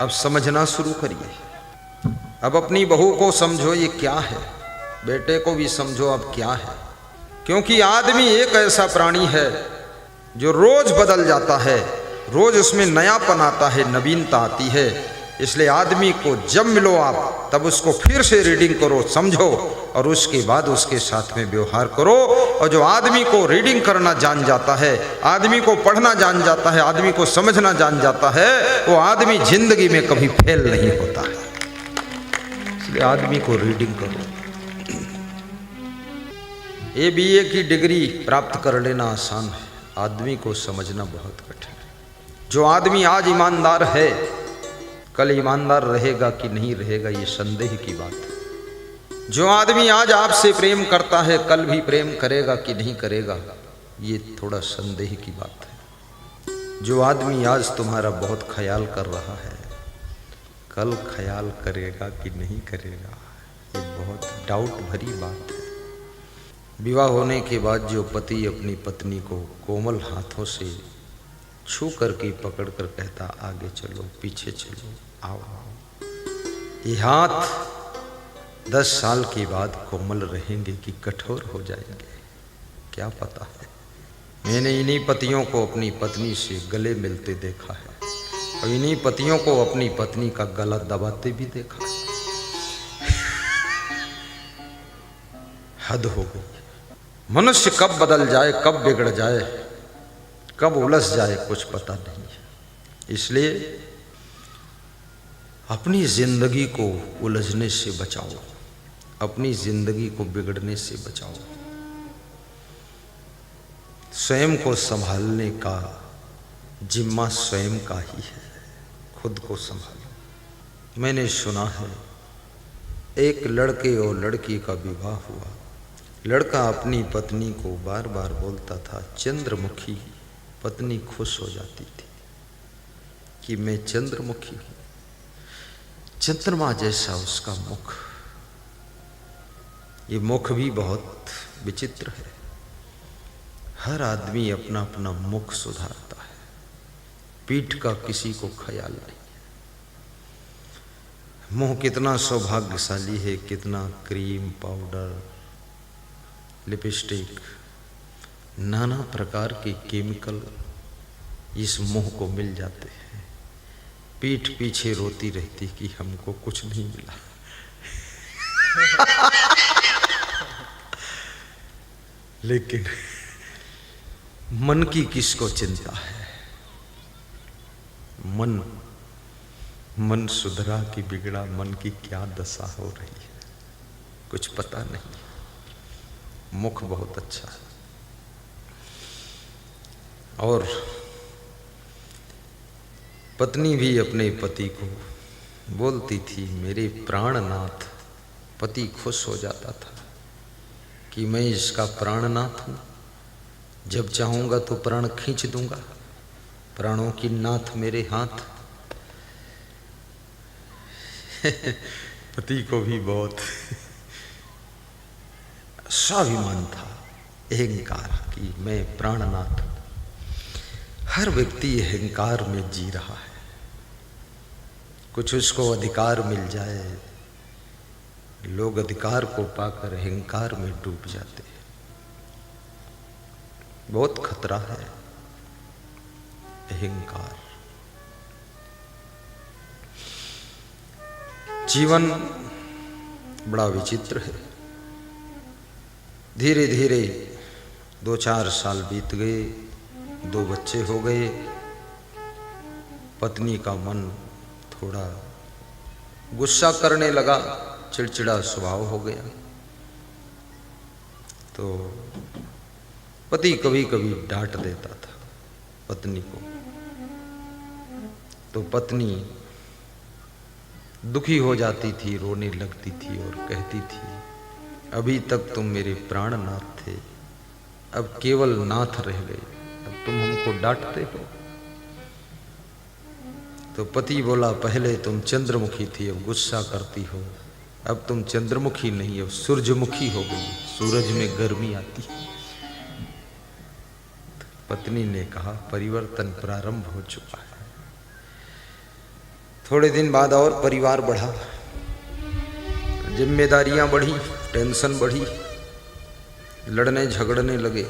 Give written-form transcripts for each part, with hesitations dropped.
अब समझना शुरू करिए। अब अपनी बहू को समझो ये क्या है, बेटे को भी समझो अब क्या है। क्योंकि आदमी एक ऐसा प्राणी है जो रोज बदल जाता है, रोज उसमें नयापन आता है, नवीनता आती है। इसलिए आदमी को जब मिलो आप तब उसको फिर से रीडिंग करो, समझो और उसके बाद उसके साथ में व्यवहार करो। और जो आदमी को रीडिंग करना जान जाता है, आदमी को पढ़ना जान जाता है, आदमी को समझना जान जाता है, वो आदमी जिंदगी में कभी फेल नहीं होता है। इसलिए आदमी को रीडिंग करो। BA की डिग्री प्राप्त कर लेना आसान है, आदमी को समझना बहुत कठिन है। जो आदमी आज ईमानदार है कल ईमानदार रहेगा कि नहीं रहेगा ये संदेह की बात है। जो आदमी आज आपसे प्रेम करता है कल भी प्रेम करेगा कि नहीं करेगा ये थोड़ा संदेह की बात है। जो आदमी आज तुम्हारा बहुत ख्याल कर रहा है कल ख्याल करेगा कि नहीं करेगा ये बहुत डाउट भरी बात है। विवाह होने के बाद जो पति अपनी पत्नी को कोमल हाथों से छू करके पकड़ कर कहता आगे चलो पीछे चलो आओ आओ, ये हाथ 10 साल के बाद कोमल रहेंगे कि कठोर हो जाएंगे क्या पता है। मैंने इन्हीं पतियों को अपनी पत्नी से गले मिलते देखा है और इन्हीं पतियों को अपनी पत्नी का गला दबाते भी देखा है। हद हो गई। मनुष्य कब बदल जाए, कब बिगड़ जाए, कब उलझ जाए कुछ पता नहीं है। इसलिए अपनी जिंदगी को उलझने से बचाओ, अपनी जिंदगी को बिगड़ने से बचाओ। स्वयं को संभालने का जिम्मा स्वयं का ही है, खुद को संभालो। मैंने सुना है एक लड़के और लड़की का विवाह हुआ। लड़का अपनी पत्नी को बार बार बोलता था चंद्रमुखी, पत्नी खुश हो जाती थी कि मैं चंद्रमुखी हूं। चंद्रमा जैसा उसका मुख, ये मुख भी बहुत विचित्र है। हर आदमी अपना अपना मुख सुधारता है, पीठ का किसी को ख्याल नहीं। मुंह कितना सौभाग्यशाली है, कितना क्रीम पाउडर लिपस्टिक नाना प्रकार के केमिकल इस मुंह को मिल जाते हैं। पीठ पीछे रोती रहती कि हमको कुछ नहीं मिला। लेकिन मन की किसको चिंता है। मन सुधरा कि बिगड़ा, मन की क्या दशा हो रही है कुछ पता नहीं। मुख बहुत अच्छा है। और पत्नी भी अपने पति को बोलती थी मेरे प्राणनाथ। पति खुश हो जाता था कि मैं इसका प्राणनाथ हूँ, जब चाहूँगा तो प्राण खींच दूंगा, प्राणों की नाथ मेरे हाथ। पति को भी बहुत स्वाभिमान था, अहंकार कि मैं प्राणनाथ हूं। हर व्यक्ति अहंकार में जी रहा है। कुछ उसको अधिकार मिल जाए, लोग अधिकार को पाकर अहंकार में डूब जाते हैं। बहुत खतरा है अहंकार। जीवन बड़ा विचित्र है। धीरे धीरे 2-4 साल बीत गए, 2 बच्चे हो गए। पत्नी का मन थोड़ा गुस्सा करने लगा, चिड़चिड़ा स्वभाव हो गया। तो पति कभी कभी डांट देता था पत्नी को, तो पत्नी दुखी हो जाती थी, रोने लगती थी और कहती थी अभी तक तुम मेरे प्राणनाथ थे, अब केवल नाथ रह गए, अब तुम हमको डांटते हो। तो पति बोला पहले तुम चंद्रमुखी थी, अब गुस्सा करती हो, अब तुम चंद्रमुखी नहीं अब सूरजमुखी हो गई, सूरज में गर्मी आती है। पत्नी ने कहा परिवर्तन प्रारंभ हो चुका है। थोड़े दिन बाद और परिवार बढ़ा, जिम्मेदारियां बढ़ी, टेंशन बढ़ी, लड़ने झगड़ने लगे।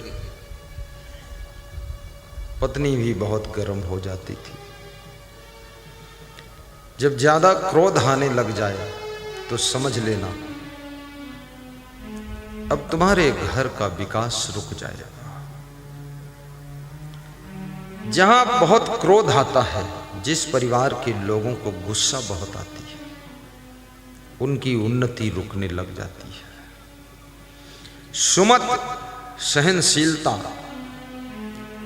पत्नी भी बहुत गर्म हो जाती थी। जब ज्यादा क्रोध आने लग जाए तो समझ लेना अब तुम्हारे घर का विकास रुक जाएगा। जहां बहुत क्रोध आता है, जिस परिवार के लोगों को गुस्सा बहुत आती है, उनकी उन्नति रुकने लग जाती है। सुमत, सहनशीलता,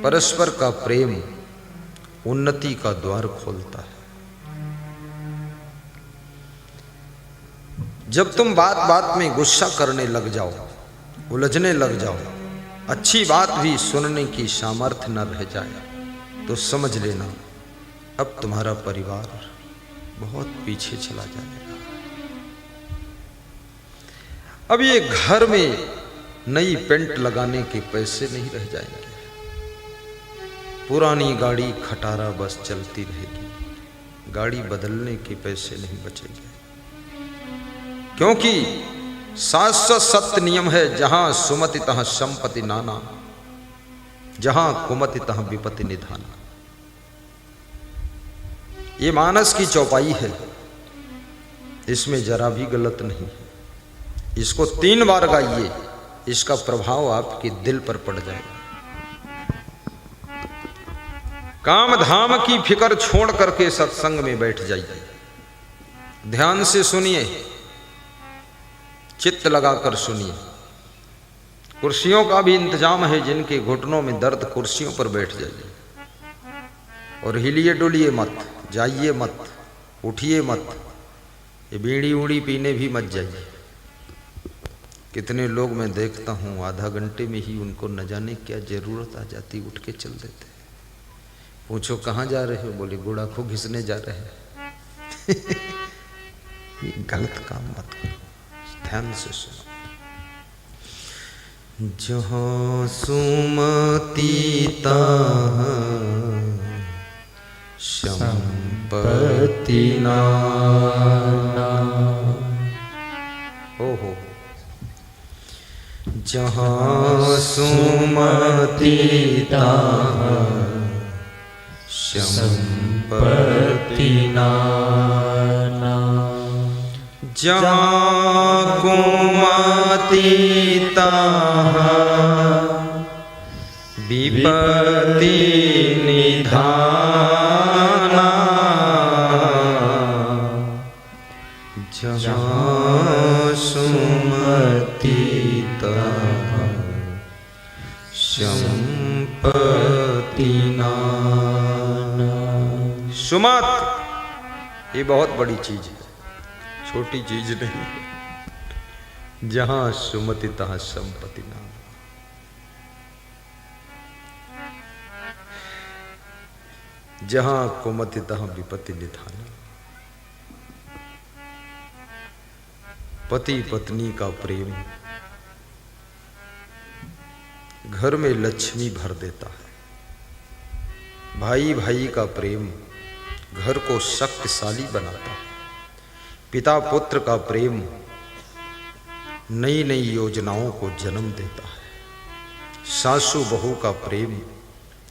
परस्पर का प्रेम उन्नति का द्वार खोलता है। जब तुम बात बात में गुस्सा करने लग जाओ, उलझने लग जाओ, अच्छी बात भी सुनने की सामर्थ्य न रह जाए, तो समझ लेना अब तुम्हारा परिवार बहुत पीछे चला जाएगा। अब ये घर में नई पेंट लगाने के पैसे नहीं रह जाएंगे। पुरानी गाड़ी खटारा बस चलती रहेगी, गाड़ी बदलने के पैसे नहीं बचेंगे। क्योंकि शाश्वत सत्य नियम है, जहां सुमति तहां संपत्ति नाना, जहां कुमति तहां विपत्ति निधाना। ये मानस की चौपाई है, इसमें जरा भी गलत नहीं है। इसको 3 बार गाइए, इसका प्रभाव आपके दिल पर पड़ जाएगा। काम धाम की फिक्र छोड़ करके सत्संग में बैठ जाइए, ध्यान से सुनिए, चित्त लगाकर सुनिए। कुर्सियों का भी इंतजाम है, जिनके घुटनों में दर्द, कुर्सियों पर बैठ जाइए और हिलिए डुलिए मत, जाइए मत, उठिए मत, ये बीड़ी उड़ी पीने भी मत जाइए। कितने लोग मैं देखता हूँ आधा घंटे में ही उनको न जाने क्या जरूरत आ जाती, उठ के चल देते। पूछो कहाँ जा रहे हो, बोले गुड़ाखू घिसने जा रहे हैं। ये गलत काम मत करो, ध्यान से सुनो। जहाँ सुमति तहाँ संपत्ति नाना, हो जहाँ सुमति तहाँ संपत्ति नाना, जहाँ कुमति तहाँ विपत्ति निधाना, जहाँ सुमति तहाँ संपत्ति नाना। सुमत ये बहुत बड़ी चीज है, छोटी चीज नहीं है। जहां सुमति तहां संपत्ति नाम। जहां कुमति तहां विपत्ति निधाना। पति पत्नी का प्रेम घर में लक्ष्मी भर देता है। भाई भाई का प्रेम घर को शक्तिशाली बनाता है। पिता पुत्र का प्रेम नई नई योजनाओं को जन्म देता है। सासू बहू का प्रेम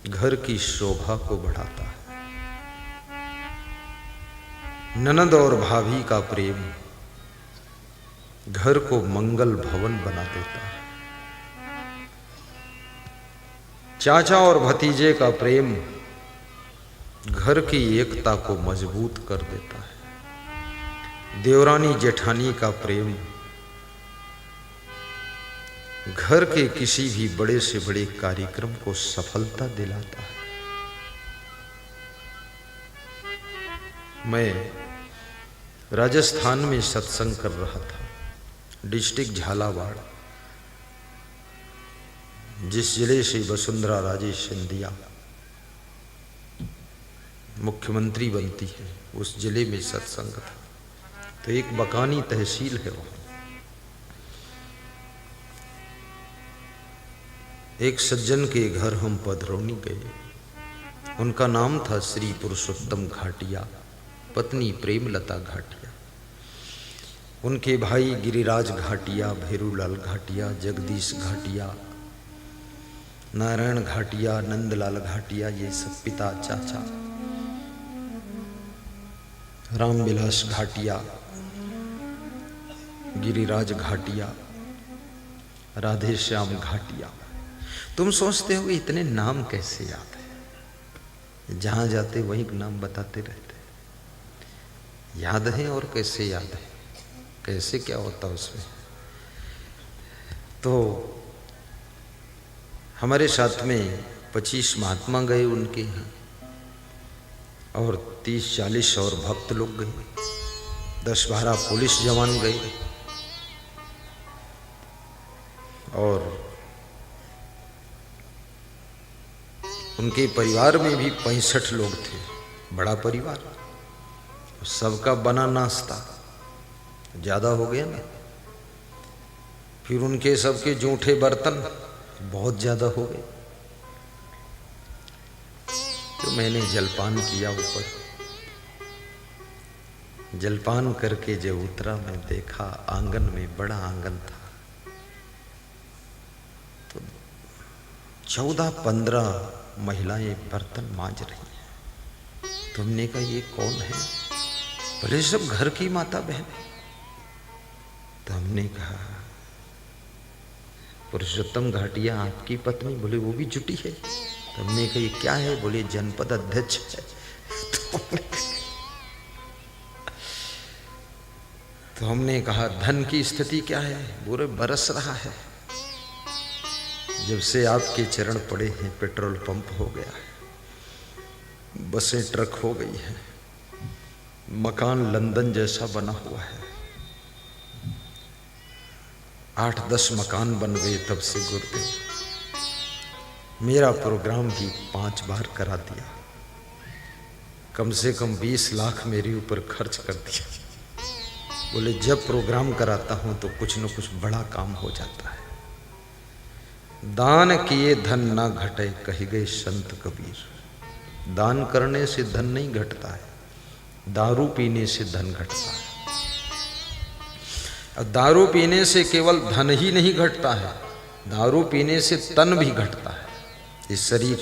घर की शोभा को बढ़ाता है। ननद और भाभी का प्रेम घर को मंगल भवन बना देता है। चाचा और भतीजे का प्रेम घर की एकता को मजबूत कर देता है। देवरानी जेठानी का प्रेम घर के किसी भी बड़े से बड़े कार्यक्रम को सफलता दिलाता है। मैं राजस्थान में सत्संग कर रहा था, डिस्ट्रिक्ट झालावाड़, जिस जिले से वसुंधरा राजे सिंधिया मुख्यमंत्री बनती है, उस जिले में सत्संग था। तो एक बकानी तहसील है वहाँ। एक सज्जन के घर हम पधरौनी गए। उनका नाम था श्री पुरुषोत्तम घाटिया, पत्नी प्रेमलता घाटिया, उनके भाई गिरिराज घाटिया, भैरूलाल घाटिया, जगदीश घाटिया, नारायण घाटिया, नंदलाल घाटिया, ये सब पिता चाचा, रामविलास घाटिया, गिरिराज घाटिया, राधे श्याम घाटिया। तुम सोचते हो इतने नाम कैसे याद है? जहां जाते वही नाम बताते रहते। याद है और कैसे याद है, कैसे क्या होता उसमें। तो हमारे साथ में 25 महात्मा गए उनके यहाँ, और 30-40 और भक्त लोग गए, 10-12 पुलिस जवान गए, और उनके परिवार में भी 65 लोग थे, बड़ा परिवार। सबका बना नाश्ता ज़्यादा हो गया ना, फिर उनके सबके जूठे बर्तन बहुत ज़्यादा हो गए। तो मैंने जलपान किया ऊपर। जलपान करके जब उतरा, मैं देखा आंगन में, बड़ा आंगन था, तो 14-15 महिलाएं बर्तन मांज रही हैं। तुमने कहा ये कौन है? बोले सब घर की माता बहन। तो हमने कहा पुरुषोत्तम घाटिया आपकी पत्नी? बोले वो भी जुटी है। तो हमने कहा ये क्या है? बोले जनपद अध्यक्ष है। तो हमने कहा धन की स्थिति क्या है? बोले बरस रहा है, जब से आपके चरण पड़े हैं पेट्रोल पंप हो गया है, बसें ट्रक हो गई हैं, मकान लंदन जैसा बना हुआ है, 8-10 मकान बन गए तब से गुरुदेव। मेरा प्रोग्राम भी 5 बार करा दिया, कम से कम 20 लाख मेरे ऊपर खर्च कर दिया। बोले जब प्रोग्राम कराता हूं तो कुछ न कुछ बड़ा काम हो जाता है। दान किए धन ना घटे, कही गए संत कबीर। दान करने से धन नहीं घटता है, दारू पीने से धन घटता है। और दारू पीने से केवल धन ही नहीं घटता है, दारू पीने से तन भी घटता है, ये शरीर।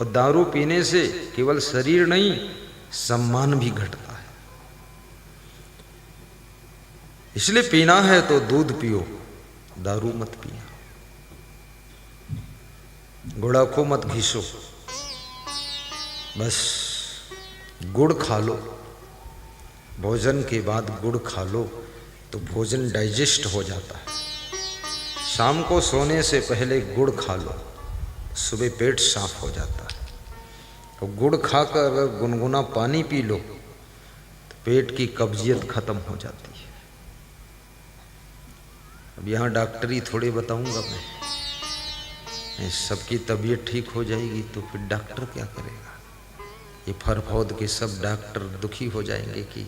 और दारू पीने से केवल शरीर नहीं, सम्मान भी घटता है। इसलिए पीना है तो दूध पियो, दारू मत पिया, गुड़ा को मत घिसो, बस गुड़ खा लो। भोजन के बाद गुड़ खा लो तो भोजन डाइजेस्ट हो जाता है। शाम को सोने से पहले गुड़ खा लो, सुबह पेट साफ हो जाता है। और गुड़ खाकर अगर गुनगुना पानी पी लो तो पेट की कब्जियत खत्म हो जाती है। अब यहाँ डॉक्टरी थोड़ी बताऊंगा मैं, सबकी तबीयत ठीक हो जाएगी तो फिर डॉक्टर क्या करेगा? ये फरफौद के सब डॉक्टर दुखी हो जाएंगे कि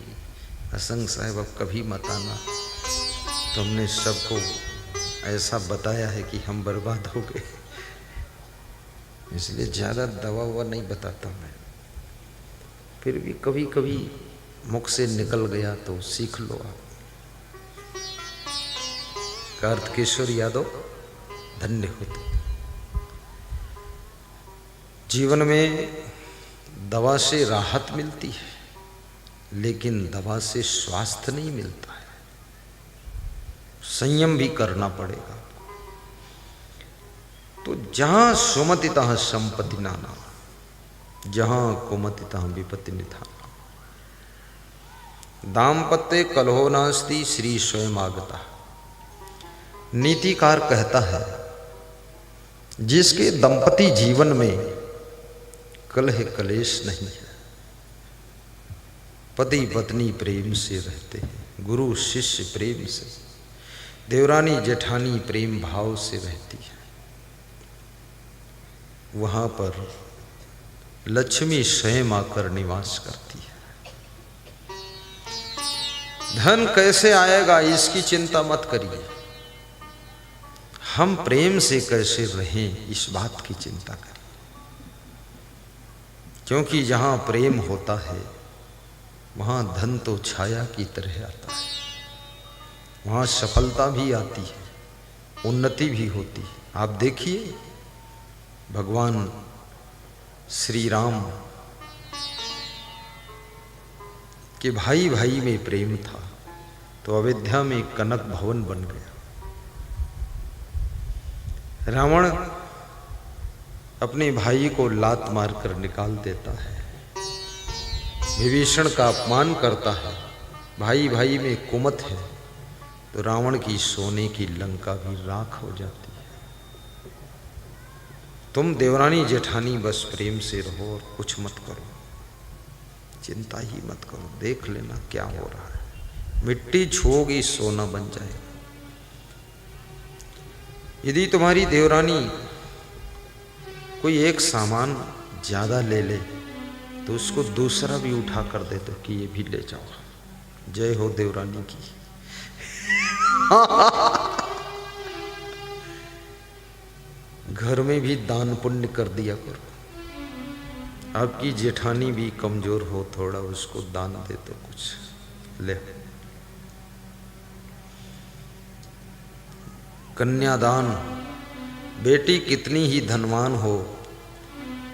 असंग साहब अब कभी मत आना। तो हमने सबको ऐसा बताया है कि हम बर्बाद हो गए, इसलिए ज़्यादा दवा ववा नहीं बताता मैं। फिर भी कभी कभी मुख से निकल गया तो सीख लो आप। कार्त किशोर यादव धन्य हो। तो जीवन में दवा से राहत मिलती है, लेकिन दवा से स्वास्थ्य नहीं मिलता है। संयम भी करना पड़ेगा। तो जहां सुमतितः संपत्ति नाना, जहां कुमतितः विपत्ति निधाना। दाम्पत्य कलहो नास्ति श्री स्वयं आगता। नीतिकार कहता है जिसके दंपति जीवन में कलह कलेश नहीं है, पति पत्नी प्रेम से रहते हैं, गुरु शिष्य प्रेम से, देवरानी जेठानी प्रेम भाव से रहती है, वहां पर लक्ष्मी स्वयं आकर निवास करती है। धन कैसे आएगा इसकी चिंता मत करिए, हम प्रेम से कैसे रहें इस बात की चिंता करें। क्योंकि जहां प्रेम होता है वहाँ धन तो छाया की तरह आता है, वहाँ सफलता भी आती है, उन्नति भी होती है। आप देखिए भगवान श्री राम के भाई भाई में प्रेम था तो अयोध्या में कनक भवन बन गया। रावण अपने भाई को लात मारकर निकाल देता है, विभीषण का अपमान करता है, भाई भाई में कुमत है तो रावण की सोने की लंका भी राख हो जाती है। तुम देवरानी जेठानी बस प्रेम से रहो और कुछ मत करो, चिंता ही मत करो, देख लेना क्या हो रहा है। मिट्टी छुओगी सोना बन जाएगा। यदि तुम्हारी देवरानी कोई एक सामान ज्यादा ले ले तो उसको दूसरा भी उठा कर दे दो कि ये भी ले जाओ। जय हो देवरानी की। घर में भी दान पुण्य कर दिया करो। आपकी जेठानी भी कमजोर हो, थोड़ा उसको दान दे दो, कुछ ले। कन्यादान, बेटी कितनी ही धनवान हो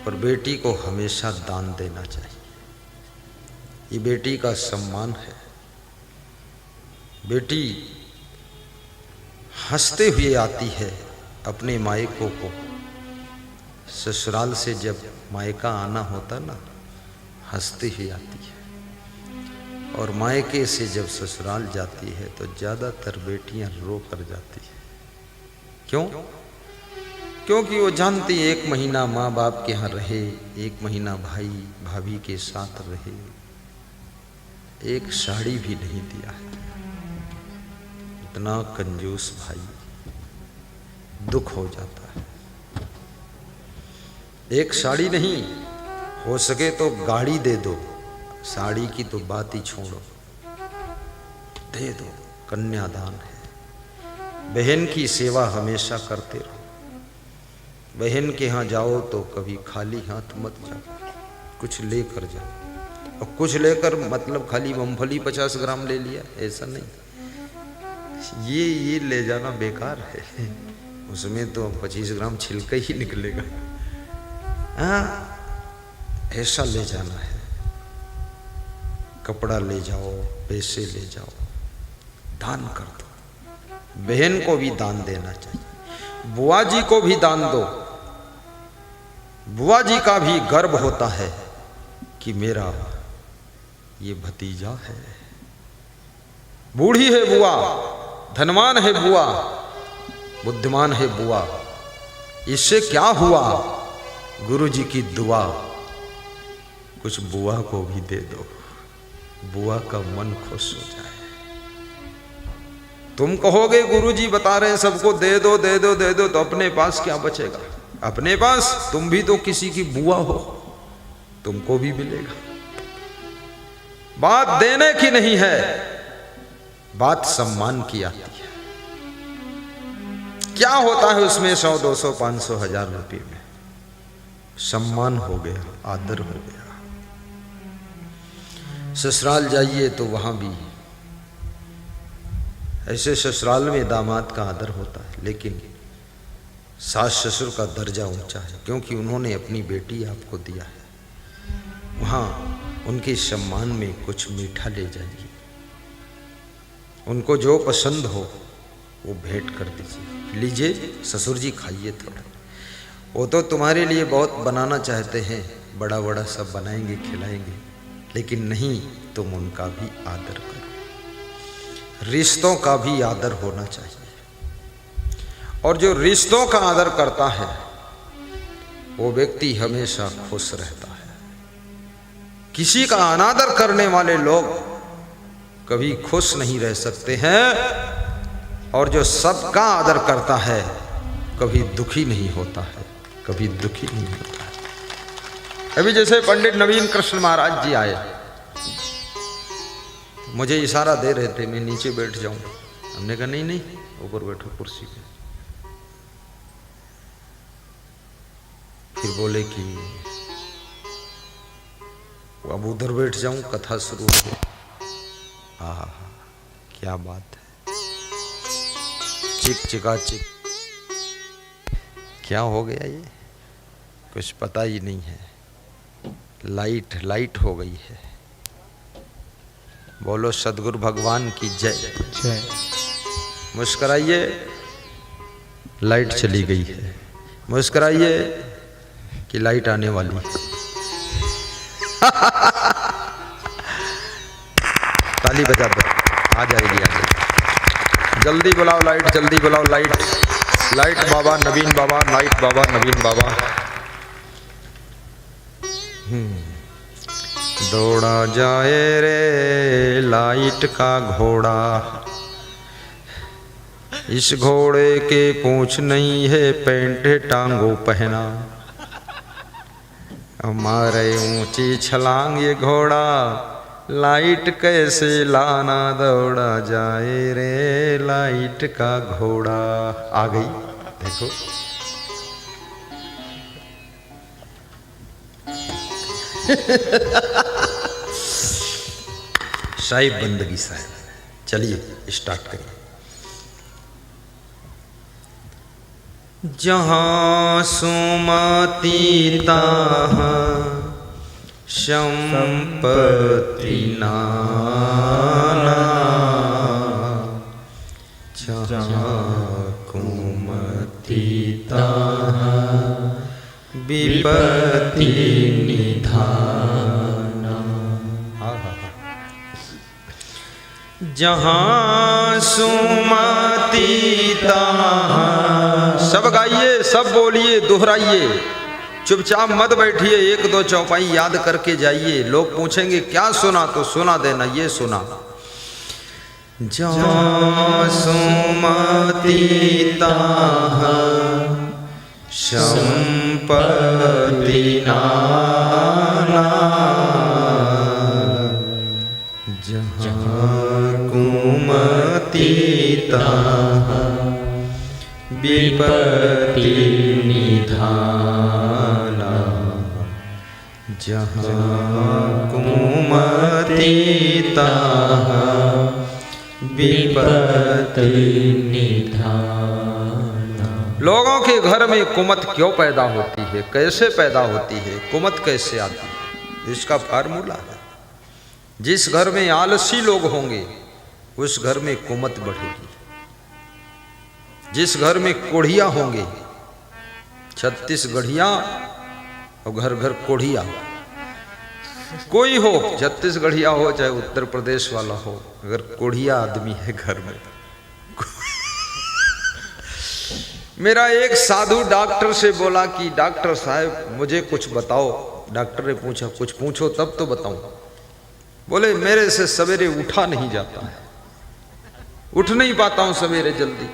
पर बेटी को हमेशा दान देना चाहिए। ये बेटी का सम्मान है। बेटी हंसते हुए आती है अपने मायकों को। ससुराल से जब मायका आना होता ना, हंसते हुए आती है, और मायके से जब ससुराल जाती है तो ज्यादातर बेटियां रो कर जाती है। क्यों? क्योंकि वो जानती एक महीना माँ बाप के यहाँ रहे, एक महीना भाई भाभी के साथ रहे, एक साड़ी भी नहीं दिया है। इतना कंजूस भाई, दुख हो जाता है। एक साड़ी नहीं, हो सके तो गाड़ी दे दो, साड़ी की तो बात ही छोड़ो, दे दो। कन्यादान है। बहन की सेवा हमेशा करते रहो। बहन के यहाँ जाओ तो कभी खाली हाथ मत जाओ, कुछ लेकर जाओ। और कुछ लेकर मतलब खाली मूंगफली 50 ग्राम ले लिया, ऐसा नहीं। ये ले जाना बेकार है, उसमें तो 25 ग्राम छिलका ही निकलेगा। हाँ, ऐसा ले जाना है। कपड़ा ले जाओ, पैसे ले जाओ, दान कर दो। बहन को भी दान देना चाहिए। बुआ जी को भी दान दो। बुआ जी का भी गर्व होता है कि मेरा ये भतीजा है। बूढ़ी है बुआ, धनवान है बुआ, बुद्धिमान है बुआ, इससे क्या हुआ? गुरुजी की दुआ। कुछ बुआ को भी दे दो, बुआ का मन खुश हो जाए। तुम कहोगे गुरुजी बता रहे हैं सबको दे दो दे दो दे दो, तो अपने पास क्या बचेगा? अपने पास तुम भी तो किसी की बुआ हो, तुमको भी मिलेगा। बात देने की नहीं है, बात सम्मान की आती है। क्या होता है उसमें 100, 200, 500, 1000 रुपये में? सम्मान हो गया, आदर हो गया। ससुराल जाइए तो वहां भी ऐसे ससुराल में दामाद का आदर होता है, लेकिन सास ससुर का दर्जा ऊंचा है, क्योंकि उन्होंने अपनी बेटी आपको दिया है। वहाँ उनके सम्मान में कुछ मीठा ले जाइए, उनको जो पसंद हो वो भेंट कर दीजिए। लीजिए ससुर जी, खाइए थोड़ा। वो तो तुम्हारे लिए बहुत बनाना चाहते हैं, बड़ा बड़ा सब बनाएंगे खिलाएंगे, लेकिन नहीं, तुम उनका भी आदर करो। रिश्तों का भी आदर होना चाहिए, और जो रिश्तों का आदर करता है वो व्यक्ति हमेशा खुश रहता है। किसी का अनादर करने वाले लोग कभी खुश नहीं रह सकते हैं, और जो सबका आदर करता है कभी दुखी नहीं होता है, कभी दुखी नहीं होता है। अभी जैसे पंडित नवीन कृष्ण महाराज जी आए, मुझे इशारा दे रहे थे मैं नीचे बैठ जाऊं। हमने कहा नहीं नहीं, ऊपर बैठो कुर्सी पे। फिर बोले कि अब उधर बैठ जाऊं, कथा शुरू हो गई। आहा, क्या बात है, चिक चिका चिक। क्या हो गया ये, कुछ पता ही नहीं है। लाइट लाइट हो गई है। बोलो सदगुरु भगवान की जय जय। मुस्कुराइए, लाइट चली गई है। मुस्कुराइए कि लाइट आने वाली है। ताली बजा दो, आ जाएगी, आ जाएगी। जल्दी बुलाओ लाइट, जल्दी बुलाओ लाइट। लाइट बाबा नवीन बाबा, लाइट बाबा नवीन बाबा। दौड़ा जाए रे लाइट का घोड़ा, इस घोड़े के पूंछ नहीं है, पैंट टांगों पहना। हमारे ऊंची छलांग ये घोड़ा, लाइट कैसे लाना। दौड़ा जाए रे लाइट का घोड़ा। आ गई, देखो। साहिब बंदगी साहिब। चलिए स्टार्ट करिए। जहाँ सुमति तहाँ संपत्ति नाना, जहाँ कुमति तहाँ विपत्ति निधाना। जहाँ सुमति तहाँ, सब गाइए, सब बोलिए, दोहराइए। चुपचाप मत बैठिए, एक दो चौपाई याद करके जाइए। लोग पूछेंगे क्या सुना, तो सुना देना, ये सुना। जहाँ सुमति तहाँ संपत्ति नाना, जहाँ कुमति तहाँ विपत्ति निधाना। जहाँ कुमति तहाँ विपत्ति निधाना। लोगों के घर में कुमत क्यों पैदा होती है, कैसे पैदा होती है, कुमत कैसे आती है? इसका फार्मूला है। जिस घर में आलसी लोग होंगे उस घर में कुमत बढ़ेगी। जिस घर में कोढ़िया होंगे, 36 गढ़िया और घर घर कोढ़िया, कोई हो 36 गढ़िया हो चाहे उत्तर प्रदेश वाला हो, अगर कोढ़िया आदमी है घर में। मेरा एक साधु डॉक्टर से बोला कि डॉक्टर साहब मुझे कुछ बताओ। डॉक्टर ने पूछा कुछ पूछो तब तो बताऊं। बोले मेरे से सवेरे उठा नहीं जाता है, उठ नहीं पाता हूं सवेरे जल्दी।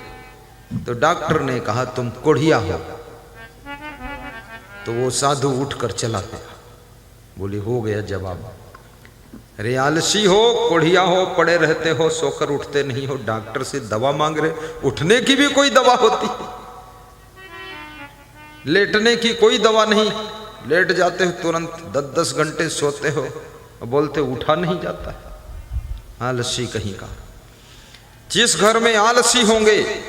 तो डॉक्टर ने कहा तुम कोढ़िया हो। तो वो साधु उठकर चला गया। बोले हो गया जवाब। अरे आलसी हो, कोढ़िया हो, पड़े रहते हो, सोकर उठते नहीं हो, डॉक्टर से दवा मांग रहे। उठने की भी कोई दवा होती है, लेटने की कोई दवा नहीं। लेट जाते हो तुरंत 10-10 घंटे सोते हो और बोलते उठा नहीं जाता है। आलसी कहीं का। जिस घर में आलसी होंगे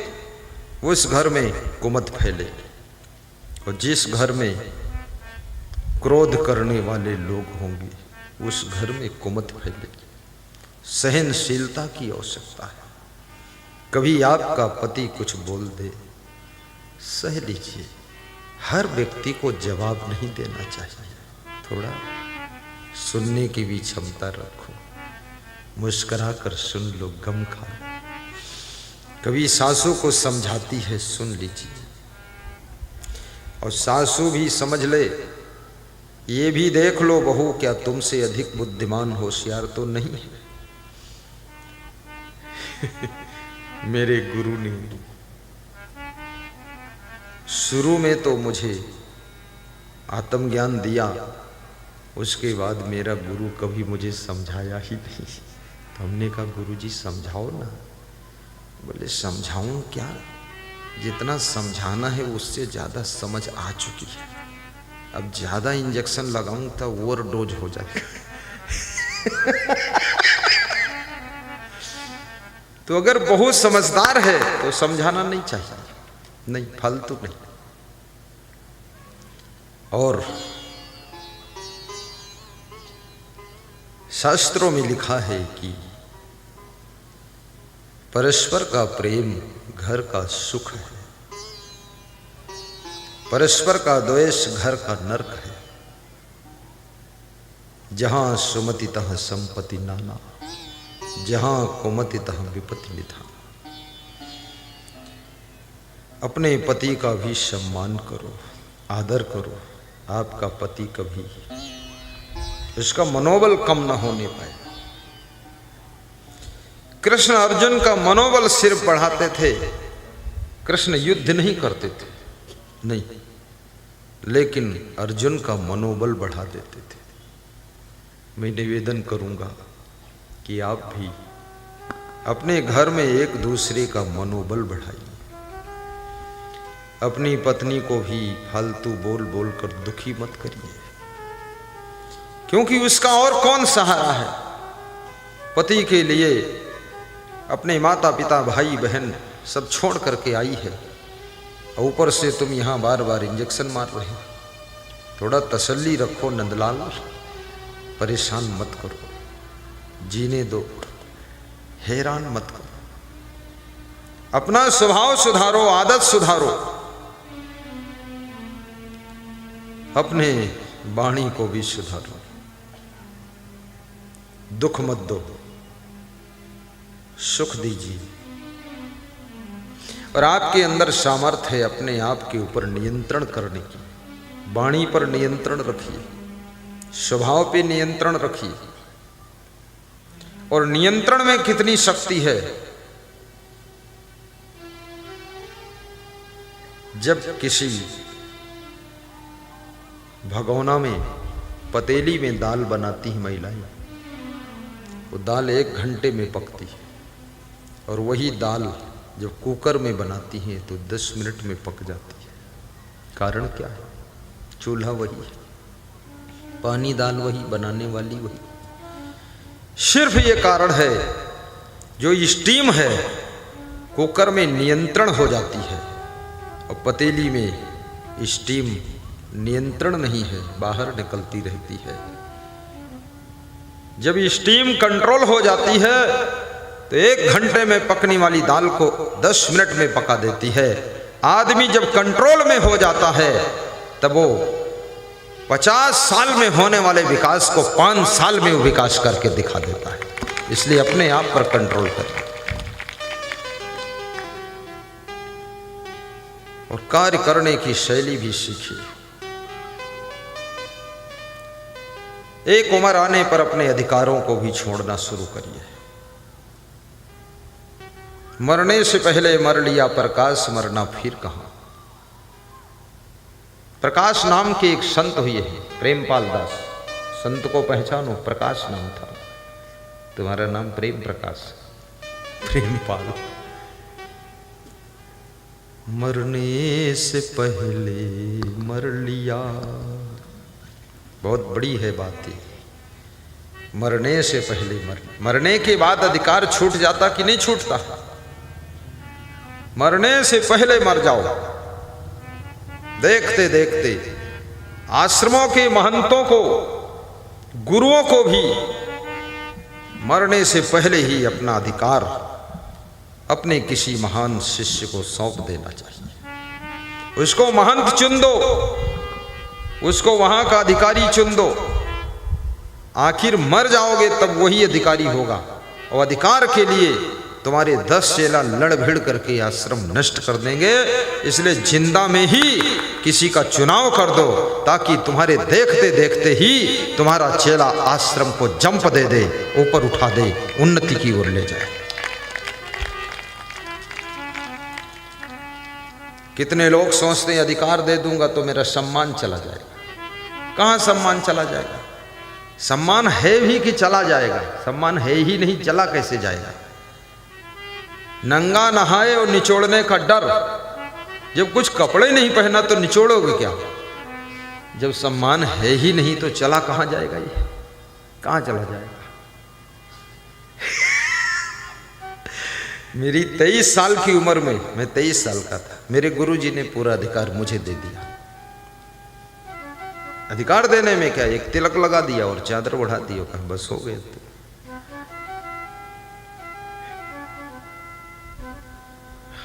उस घर में कुमत फैले, और जिस घर में क्रोध करने वाले लोग होंगे उस घर में कुमत फैलेगी। सहनशीलता की आवश्यकता है। कभी आपका पति कुछ बोल दे, सह लीजिए। हर व्यक्ति को जवाब नहीं देना चाहिए, थोड़ा सुनने की भी क्षमता रखो। मुस्कुरा कर सुन लो, गम खा लो। कभी सासू को समझाती है, सुन लीजिए। और सासू भी समझ ले, ये भी देख लो बहू क्या तुमसे अधिक बुद्धिमान होशियार तो नहीं है। मेरे गुरु ने शुरू में तो मुझे आत्मज्ञान दिया, उसके बाद मेरा गुरु कभी मुझे समझाया ही नहीं। तो हमने कहा गुरुजी समझाओ ना। बोले समझाऊं क्या, जितना समझाना है उससे ज़्यादा समझ आ चुकी है। अब ज़्यादा इंजेक्शन लगाऊं तो ओवर डोज हो जाएगा। तो अगर बहुत समझदार है तो समझाना नहीं चाहिए, नहीं, फालतू नहीं। और शास्त्रों में लिखा है कि परस्पर का प्रेम घर का सुख है, परस्पर का द्वेष घर का नरक है। जहां सुमति तह संपत्ति नाना, जहां कुमति तह विपत्ति निधान। अपने पति का भी सम्मान करो, आदर करो। आपका पति कभी इसका मनोबल कम न होने पाए। कृष्ण अर्जुन का मनोबल सिर्फ बढ़ाते थे, कृष्ण युद्ध नहीं करते थे, नहीं, लेकिन अर्जुन का मनोबल बढ़ा देते थे। मैं निवेदन करूंगा कि आप भी अपने घर में एक दूसरे का मनोबल बढ़ाइए। अपनी पत्नी को भी फालतू बोल बोल कर दुखी मत करिए, क्योंकि उसका और कौन सहारा है। पति के लिए अपने माता पिता भाई बहन सब छोड़ करके आई है, और ऊपर से तुम यहाँ बार बार इंजेक्शन मार रहे हो। थोड़ा तसल्ली रखो नंदलाल, परेशान मत करो, जीने दो, हैरान मत करो। अपना स्वभाव सुधारो, आदत सुधारो, अपने वाणी को भी सुधारो। दुख मत दो, सुख दीजिए। और आपके अंदर सामर्थ्य है अपने आप के ऊपर नियंत्रण करने की। वाणी पर नियंत्रण रखिए, स्वभाव पे नियंत्रण रखिए। और नियंत्रण में कितनी शक्ति है। जब किसी भगोना में, पतेली में दाल बनाती है महिलाएं, वो दाल 1 घंटे में पकती है, और वही दाल जब कुकर में बनाती हैं तो 10 मिनट में पक जाती है। कारण क्या है? चूल्हा वही है, पानी दाल वही, बनाने वाली वही। सिर्फ ये कारण है, जो स्टीम है कुकर में नियंत्रण हो जाती है, और पतीली में स्टीम नियंत्रण नहीं है, बाहर निकलती रहती है। जब स्टीम कंट्रोल हो जाती है तो 1 घंटे में पकने वाली दाल को 10 मिनट में पका देती है। आदमी जब कंट्रोल में हो जाता है तब वो 50 साल में होने वाले विकास को 5 साल में वो विकास करके दिखा देता है। इसलिए अपने आप पर कंट्रोल करें और कार्य करने की शैली भी सीखिए। एक उम्र आने पर अपने अधिकारों को भी छोड़ना शुरू करिए। मरने से पहले मर लिया प्रकाश, मरना फिर कहां। प्रकाश नाम के एक संत हुए हैं, प्रेमपाल दास। संत को पहचानो, प्रकाश नाम था। तुम्हारा नाम प्रेम प्रकाश, प्रेमपाल। मरने से पहले मर लिया, बहुत बड़ी है बात ये। मरने से पहले मरने के बाद अधिकार छूट जाता कि नहीं छूटता? मरने से पहले मर जाओ। देखते देखते आश्रमों के महंतों को, गुरुओं को भी मरने से पहले ही अपना अधिकार अपने किसी महान शिष्य को सौंप देना चाहिए। उसको महंत चुन दो, उसको वहां का अधिकारी चुन दो। आखिर मर जाओगे तब वही अधिकारी होगा, और अधिकार के लिए तुम्हारे 10 चेला लड़ भिड़ करके आश्रम नष्ट कर देंगे। इसलिए जिंदा में ही किसी का चुनाव कर दो, ताकि तुम्हारे देखते देखते ही तुम्हारा चेला आश्रम को जंप दे दे, ऊपर उठा दे, उन्नति की ओर ले जाए। कितने लोग सोचते हैं अधिकार दे दूंगा तो मेरा सम्मान चला जाएगा। कहां सम्मान चला जाएगा? सम्मान है भी कि चला जाएगा? सम्मान है ही नहीं, चला कैसे जाएगा? नंगा नहाए और निचोड़ने का डर। जब कुछ कपड़े नहीं पहना तो निचोड़ोगे क्या? जब सम्मान है ही नहीं तो चला कहां जाएगा? ये कहां चला जाएगा? मेरी 23 साल की उम्र में, मैं 23 साल का था, मेरे गुरुजी ने पूरा अधिकार मुझे दे दिया। अधिकार देने में क्या, एक तिलक लगा दिया और चादर बढ़ा दी और कहा बस हो गए। तो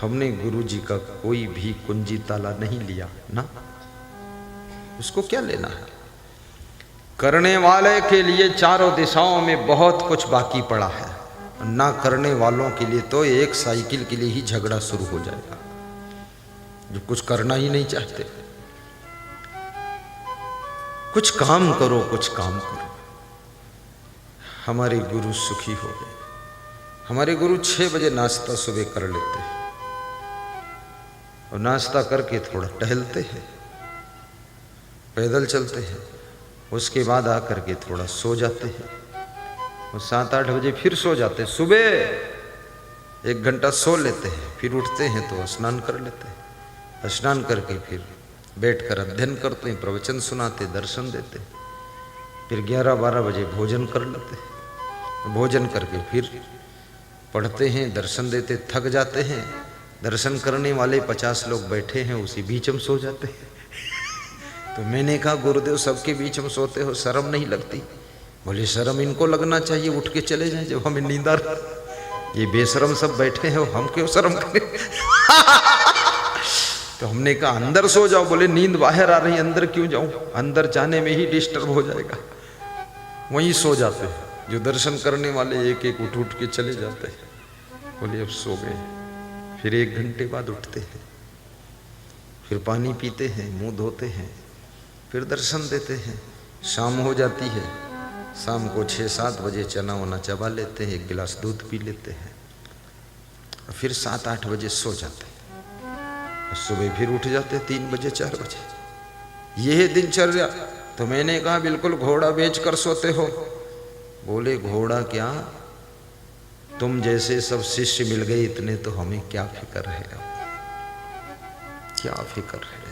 हमने गुरुजी का कोई भी कुंजी ताला नहीं लिया ना, उसको क्या लेना है। करने वाले के लिए चारों दिशाओं में बहुत कुछ बाकी पड़ा है, ना करने वालों के लिए तो एक साइकिल के लिए ही झगड़ा शुरू हो जाएगा, जो कुछ करना ही नहीं चाहते। कुछ काम करो, कुछ काम करो। हमारे गुरु सुखी हो गए। हमारे गुरु 6 बजे नाश्ता सुबह कर लेते हैं और नाश्ता करके थोड़ा टहलते हैं, पैदल चलते हैं, उसके बाद आकर के थोड़ा सो जाते हैं और 7-8 बजे फिर सो जाते हैं। सुबह 1 घंटा सो लेते हैं, फिर उठते हैं तो स्नान कर लेते हैं। स्नान करके फिर बैठकर अध्ययन करते हैं, प्रवचन सुनाते, दर्शन देते। फिर 11-12 बजे भोजन कर लेते हैं। भोजन करके फिर पढ़ते हैं, दर्शन देते, थक जाते हैं। दर्शन करने वाले 50 लोग बैठे हैं, उसी बीच हम सो जाते हैं। तो मैंने कहा गुरुदेव सबके बीच में सोते हो, शर्म नहीं लगती? बोले शर्म इनको लगना चाहिए, उठ के चले जाएं जब हमें नींद आ रही। ये बेशरम सब बैठे हैं, हम क्यों शर्म करें? तो हमने कहा अंदर सो जाओ। बोले नींद बाहर आ रही, अंदर क्यों जाऊं, अंदर जाने में ही डिस्टर्ब हो जाएगा। वहीं सो जाते हैं। जो दर्शन करने वाले एक एक उठ के चले जाते हैं। बोले अब सो गए। फिर 1 घंटे बाद उठते हैं, फिर पानी पीते हैं, मुंह धोते हैं, फिर दर्शन देते हैं। शाम हो जाती है, शाम को 6-7 बजे चना वना चबा लेते हैं, 1 गिलास दूध पी लेते हैं और फिर 7-8 बजे सो जाते हैं। सुबह फिर उठ जाते 3 बजे 4 बजे। ये है दिनचर्या। तो मैंने कहा बिल्कुल घोड़ा बेच कर सोते हो। बोले घोड़ा क्या, तुम जैसे सब शिष्य मिल गए इतने, तो हमें क्या फिक्र है, क्या फिक्र है।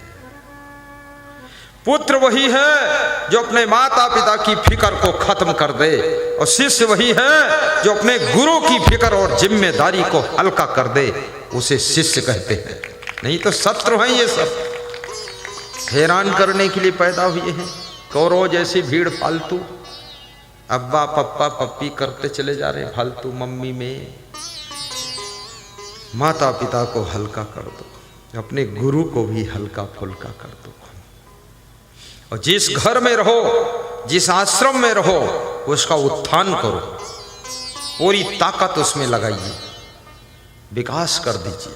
पुत्र वही है जो अपने माता पिता की फिक्र को खत्म कर दे, और शिष्य वही है जो अपने गुरु की फिक्र और जिम्मेदारी को हल्का कर दे, उसे शिष्य कहते हैं। नहीं तो शत्रु हैं ये सब, हैरान करने के लिए पैदा हुए हैं। कौरव जैसी भीड़ फालतू, अब्बा पप्पा पप्पी करते चले जा रहे हैं फालतू। मम्मी में माता पिता को हल्का कर दो, अपने गुरु को भी हल्का फुल्का कर दो। और जिस घर में रहो, जिस आश्रम में रहो, उसका उत्थान करो, पूरी ताकत उसमें लगाइए, विकास कर दीजिए।